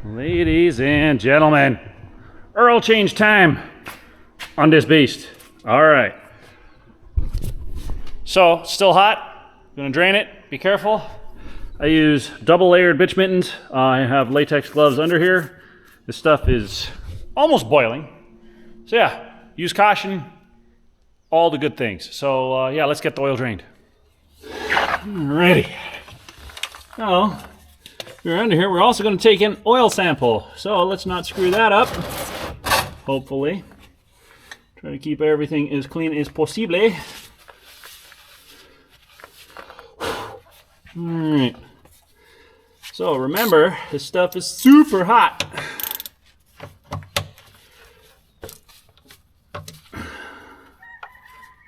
Ladies and gentlemen, oil change time on this beast. All right. So, still hot. Gonna drain it. Be careful. I use double layered bitch mittens. I have latex gloves under here. This stuff is almost boiling. So yeah, use caution. All the good things. So yeah, let's get the oil drained. Alrighty. So, we're under here. We're also going to take an oil sample. So let's not screw that up. Hopefully. Try to keep everything as clean as possible. Alright. So remember, this stuff is super hot.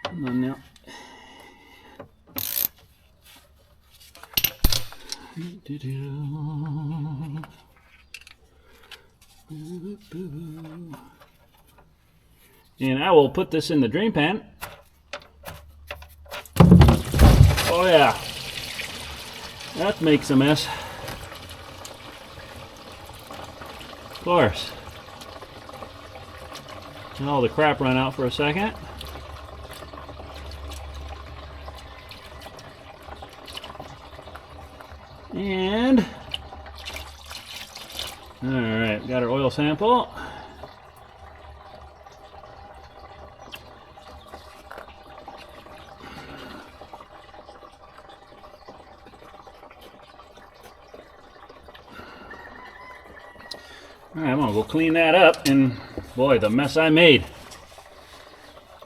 Come on now. And I will put this in the drain pan. Oh yeah, that makes a mess. Of course. Let all the crap run out for a second. And all right, got our oil sample. All right, I'm gonna go clean that up, and boy, the mess I made.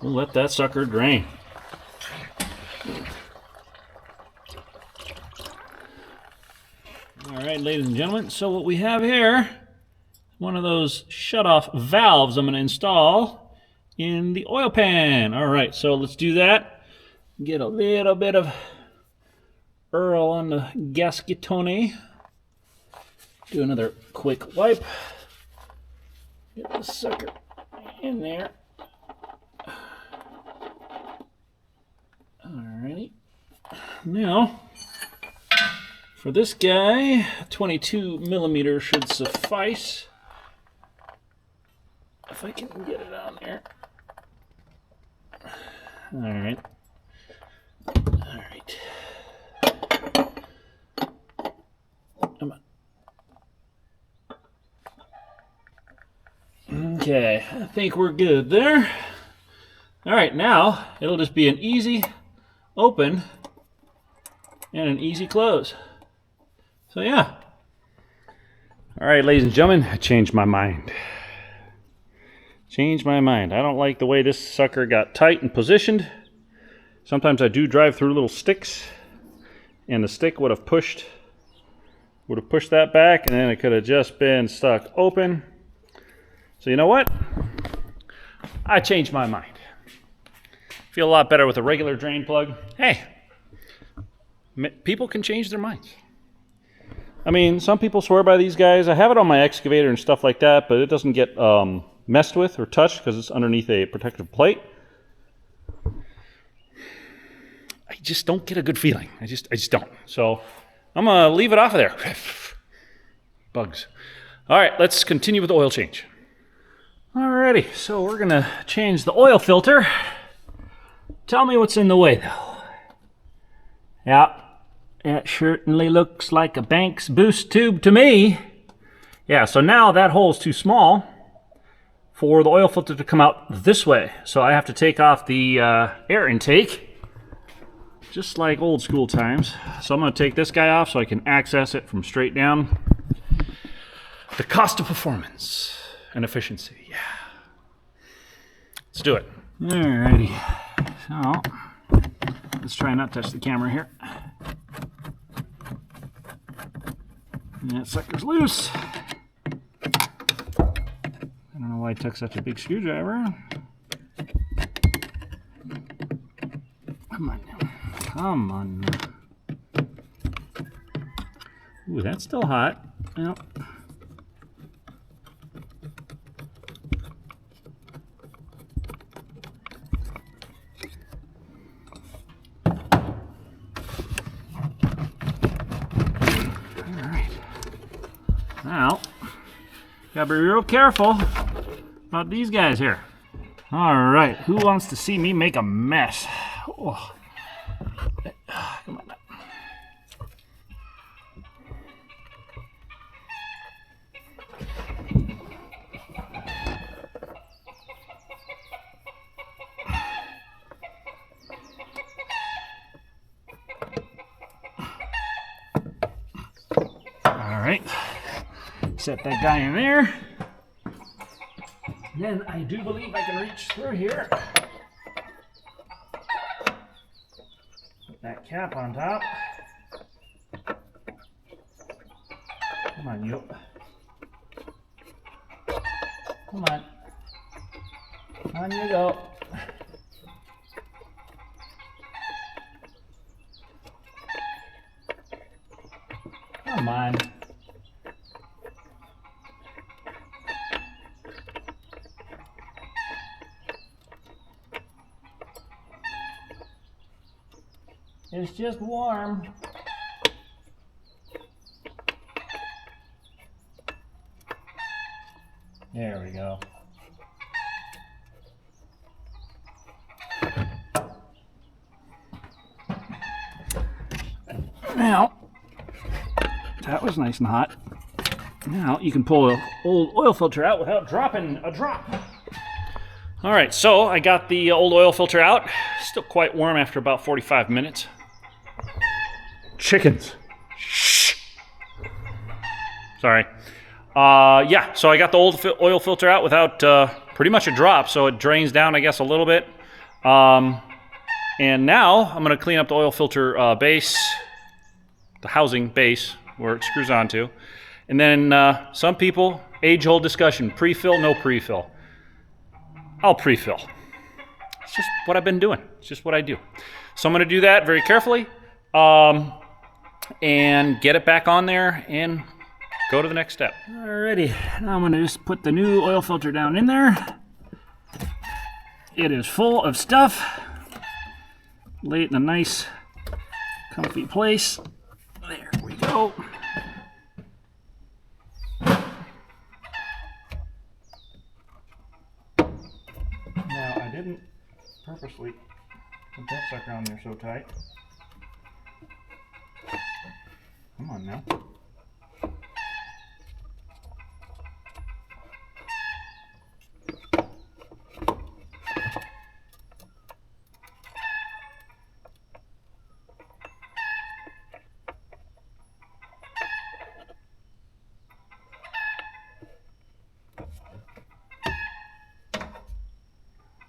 We'll let that sucker drain. Alright, ladies and gentlemen, so what we have here, one of those shut-off valves I'm going to install in the oil pan. Alright, so let's do that. Get a little bit of oil on the gasketone. Do another quick wipe. Get the sucker in there. Alrighty. Now, for this guy, 22 millimeter should suffice. If I can get it on there. All right. All right. Come on. Okay, I think we're good there. All right, now it'll just be an easy open and an easy close. So yeah. All right, ladies and gentlemen, I changed my mind. Changed my mind. I don't like the way this sucker got tight and positioned. Sometimes I do drive through little sticks, and the stick would have pushed that back, and then it could have just been stuck open. So you know what? I changed my mind. Feel a lot better with a regular drain plug. Hey, people can change their minds. I mean, some people swear by these guys. I have it on my excavator and stuff like that, but it doesn't get messed with or touched because it's underneath a protective plate. I just don't get a good feeling. I just don't. So I'm going to leave it off of there. Bugs. All right, let's continue with the oil change. Alrighty, so we're going to change the oil filter. Tell me what's in the way, though. Yeah. That certainly looks like a Banks boost tube to me. Yeah, so now that hole's too small for the oil filter to come out this way. So I have to take off the air intake, just like old school times. So I'm going to take this guy off so I can access it from straight down. The cost of performance and efficiency, yeah. Let's do it. Alrighty, so let's try not to touch the camera here. That sucker's loose. I don't know why I took such a big screwdriver. Come on now. Come on now. Ooh, that's still hot. Yep. Now, Gotta be real careful about these guys here. All right, who wants to see me make a mess? Oh. Come on. All right, set that guy in there. Then I do believe I can reach through here. Put that cap on top. Come on, you. Come on. On you go. Come on. It's just warm. There we go. Now, that was nice and hot. Now you can pull an old oil filter out without dropping a drop. All right, so I got the old oil filter out. Still quite warm after about 45 minutes. Chickens. Shh. Sorry. Yeah, so I got the old oil filter out without pretty much a drop, so it drains down, I guess, a little bit. And now I'm going to clean up the oil filter base, the housing base where it screws onto. And then some people, age-old discussion, pre-fill, no pre-fill. I'll pre-fill. It's just what I've been doing. It's just what I do. So I'm going to do that very carefully and get it back on there and go to the next step. Alrighty, now I'm going to just put the new oil filter down in there. It is full of stuff. Lay it in a nice, comfy place. There we go. Now, I didn't purposely put that sucker on there so tight. Come on now.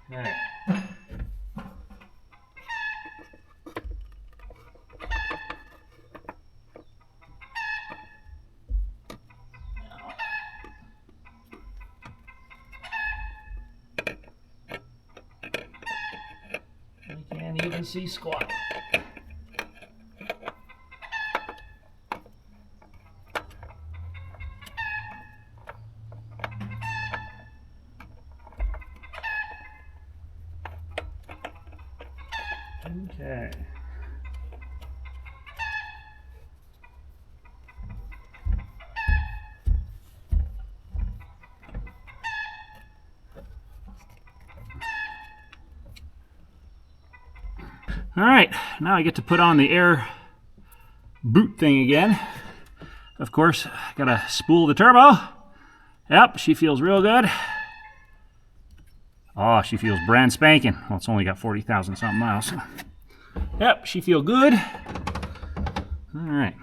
Okay. You can't even see squat. Okay. All right, now I get to put on the air boot thing again. Of course, gotta spool the turbo. Yep, she feels real good. Oh, she feels brand spanking. Well, it's only got 40,000 something miles. Yep, she feels good. All right.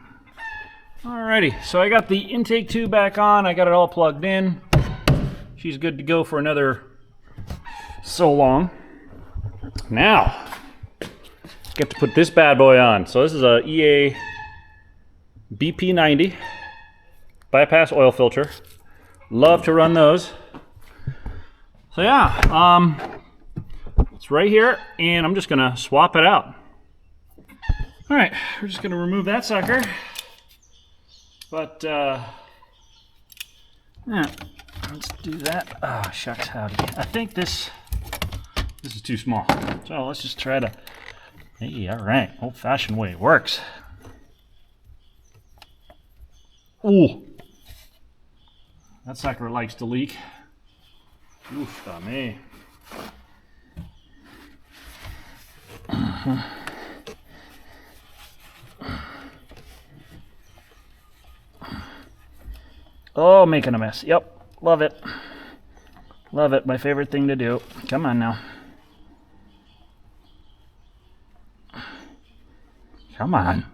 Alrighty, so I got the intake tube back on. I got it all plugged in. She's good to go for another so long. Now, get to put this bad boy on. So this is a EA BP90 bypass oil filter. Love to run those. So yeah, it's right here, and I'm just gonna swap it out. All right, we're just gonna remove that sucker. But yeah, let's do that. Oh, shucks, howdy. I think this is too small. So let's just try to. Hey, all right, old-fashioned way works. Ooh. That sucker likes to leak. Oof, me. Oh, making a mess. Yep, love it. Love it, my favorite thing to do. Come on now. Come on.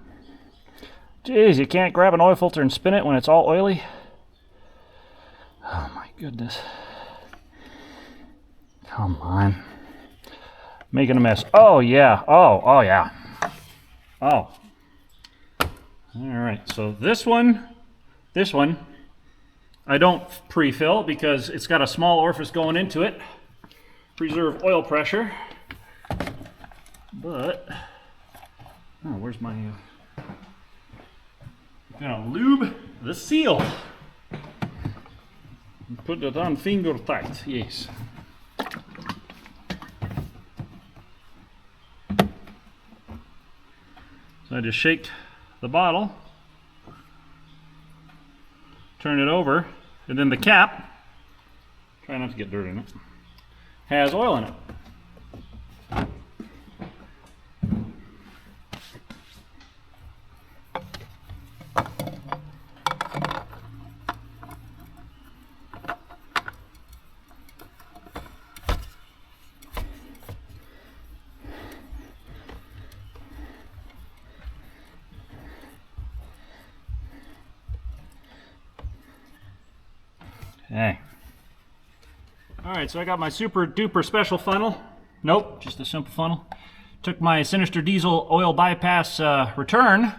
Jeez, you can't grab an oil filter and spin it when it's all oily? Oh my goodness. Come on. Making a mess. Oh yeah. Oh yeah. Oh. Alright, so this one, I don't pre-fill because it's got a small orifice going into it. Preserve oil pressure. But, oh, where's my, gonna lube the seal. Put it on finger tight, yes. So I just shake the bottle, turn it over, and then the cap, try not to get dirt in it, has oil in it. Okay. Alright, so I got my super duper special funnel. Nope, just a simple funnel. Took my Sinister Diesel oil bypass return,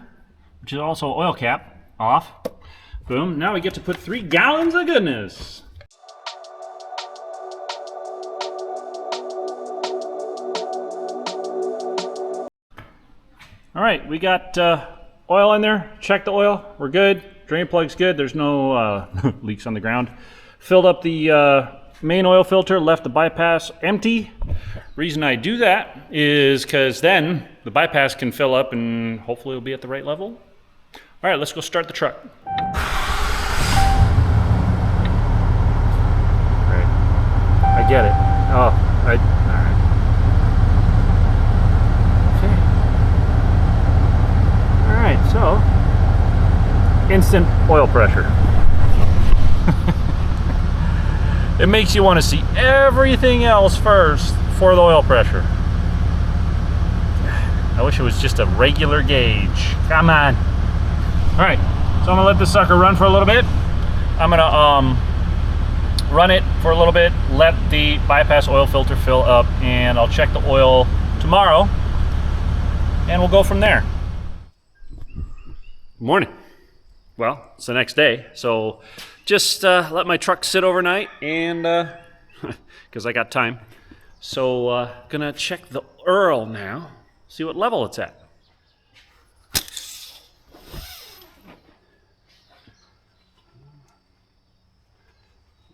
which is also oil cap, off. Boom. Now we get to put 3 gallons of goodness. Alright, we got oil in there. Check the oil. We're good. Drain plug's good. There's no leaks on the ground. Filled up the main oil filter, left the bypass empty. Reason I do that is because then the bypass can fill up and hopefully it'll be at the right level. All right, let's go start the truck. All right, I get it. Oh, all right. Okay. All right, so instant oil pressure. It makes you want to see everything else first for the oil pressure. I wish it was just a regular gauge. Come on. All right, so I'm gonna let this sucker run for a little bit. I'm gonna run it for a little bit, let the bypass oil filter fill up, and I'll check the oil tomorrow, and we'll go from there. Morning. Well, it's the next day, so just let my truck sit overnight, and because I got time. So gonna check the Earl now, see what level it's at.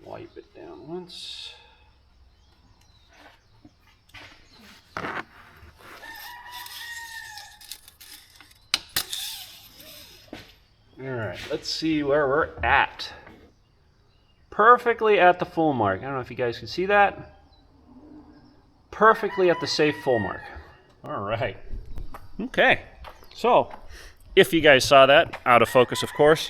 Wipe it down once. All right, let's see where we're at. Perfectly at the full mark. I don't know if you guys can see that. Perfectly at the safe full mark. All right. Okay. So, if you guys saw that, out of focus, of course.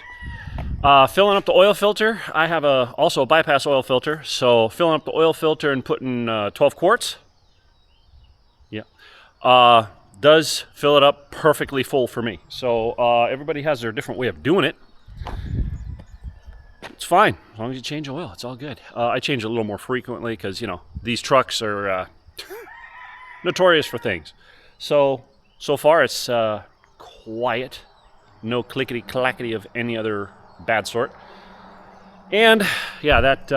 Filling up the oil filter. I have also a bypass oil filter. So, filling up the oil filter and putting 12 quarts. Yeah. Does fill it up perfectly full for me. So, everybody has their different way of doing it. It's fine, as long as you change oil, it's all good. I change it a little more frequently because, you know, these trucks are notorious for things. So far it's quiet, no clickety-clackety of any other bad sort. And, yeah, that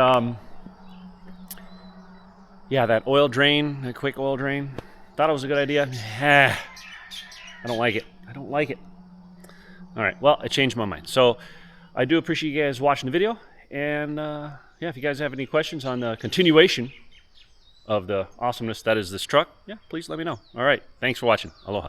oil drain, that quick oil drain, thought it was a good idea. I don't like it. All right, well, I changed my mind. So, I do appreciate you guys watching the video, and yeah, if you guys have any questions on the continuation of the awesomeness that is this truck, yeah, please let me know. All right, thanks for watching. Aloha.